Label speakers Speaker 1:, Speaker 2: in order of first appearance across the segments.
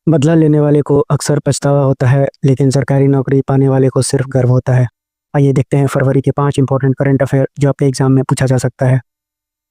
Speaker 1: बदला लेने वाले को अक्सर पछतावा होता है, लेकिन सरकारी नौकरी पाने वाले को सिर्फ गर्व होता है। आइए देखते हैं फरवरी के 5 इंपॉर्टेंट करंट अफेयर जो आपके एग्जाम में पूछा जा सकता है।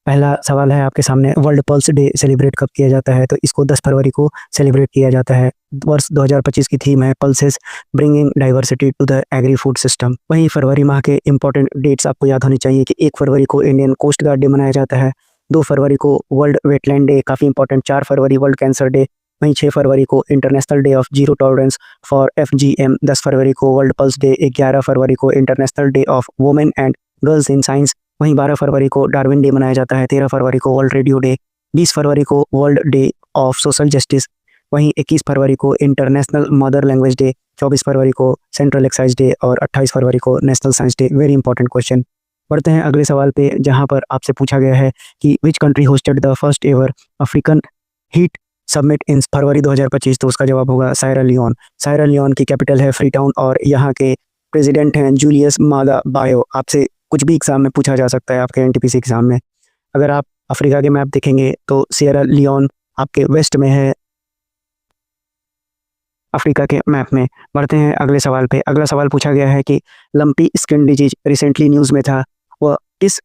Speaker 1: पहला सवाल है आपके सामने, वर्ल्ड पल्स डे सेलिब्रेट कब किया जाता है? तो इसको 10 फरवरी को सेलिब्रेट किया जाता है। वर्ष 2025 की थीम है pulses bringing diversity to the agri food system. वहीं फरवरी माह के इंपॉर्टेंट डेट्स आपको याद होनी चाहिए कि 1 फरवरी को इंडियन कोस्ट गार्ड डे मनाया जाता है, 2 फरवरी को वर्ल्ड वेटलैंड डे काफ़ी इंपॉर्टेंट, 4 फरवरी वर्ल्ड कैंसर डे, वहीं 6 फरवरी को international day of zero tolerance for FGM, 10 फरवरी को वर्ल्ड पल्स डे, 11 फरवरी को international day of women and girls in science, वहीं 12 फरवरी को डार्विन डे मनाया जाता है, 13 फरवरी को वर्ल्ड रेडियो डे, 20 फरवरी को world day of social justice, वहीं 21 फरवरी को इंटरनेशनल मदर लैंग्वेज डे, 24 फरवरी को सेंट्रल एक्साइज डे और 28 फरवरी को national science day. Very important question. बढ़ते हैं अगले सवाल पे, जहां पर आपसे पूछा गया है कि which country hosted the first ever African heat summit in February 2025? तो उसका जवाब होगा सायरा लियोन। सायरा लियोन की कैपिटल है फ्रीटाउन और यहाँ के प्रेसिडेंट हैं जूलियस मादा बायो। आपसे कुछ भी एग्जाम में पूछा जा सकता है आपके NTPC एग्जाम में। अगर आप अफ्रीका के मैप देखेंगे तो सियरा लियोन आपके वेस्ट में है अफ्रीका के मैप में। बढ़ते हैं अगले सवाल पे। अगला सवाल पूछा गया है कि lumpy skin disease recently news में था, वह किस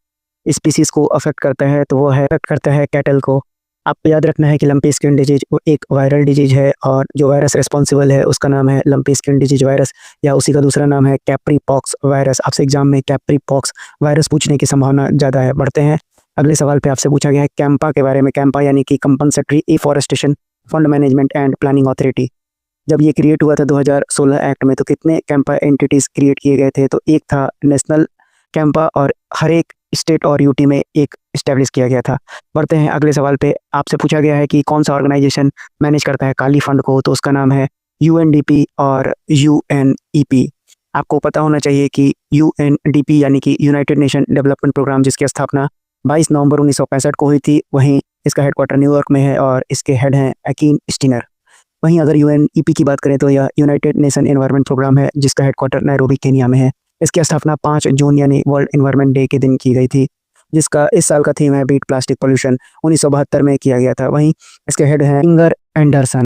Speaker 1: स्पीसीज को अफेक्ट करता है? तो वो है अफेक्ट करता है कैटल को। आपको याद रखना है कि लंपी स्किन डिजीज वो एक वायरल डिजीज है और जो वायरस रिस्पॉन्सिबल है उसका नाम है लंपी स्किन डिजीज वायरस, या उसी का दूसरा नाम है कैप्री पॉक्स वायरस। आपसे एग्जाम में कैप्री पॉक्स वायरस पूछने की संभावना ज़्यादा है। बढ़ते हैं अगले सवाल पे। आपसे पूछा गया है कैंपा के बारे में। कैंपा यानी कि compensatory afforestation fund management and planning authority. जब ये क्रिएट हुआ था 2016 एक्ट में, तो कितने कैंपा एंटिटीज़ क्रिएट किए गए थे? तो एक था नेशनल कैंपा और हर एक स्टेट और यूटी में एक इस्टेब्लिश किया गया था। बढ़ते हैं अगले सवाल पे। आपसे पूछा गया है कि कौन सा ऑर्गेनाइजेशन मैनेज करता है काली फंड को? तो उसका नाम है UNDP और UNEP। आपको पता होना चाहिए कि UNDP यानी कि यूनाइटेड नेशन डेवलपमेंट प्रोग्राम, जिसकी स्थापना 22 नवंबर 1965 को हुई थी, वहीं इसका हेडक्वार्टर न्यूयॉर्क में है और इसके हेड हैं अकीन स्टीनर। वहीं अगर UNEP की बात करें तो यह यूनाइटेड नेशन एनवायरनमेंट प्रोग्राम है, जिसका हेडक्वार्टर नैरोबी केनिया में है। इसकी स्थापना 5 जून यानी वर्ल्ड एनवायरनमेंट डे के दिन की गई थी, जिसका इस साल का थीम है बीट प्लास्टिक पोल्यूशन। 1972 में किया गया था। वहीं इसके हेड हैं इंगर एंडरसन।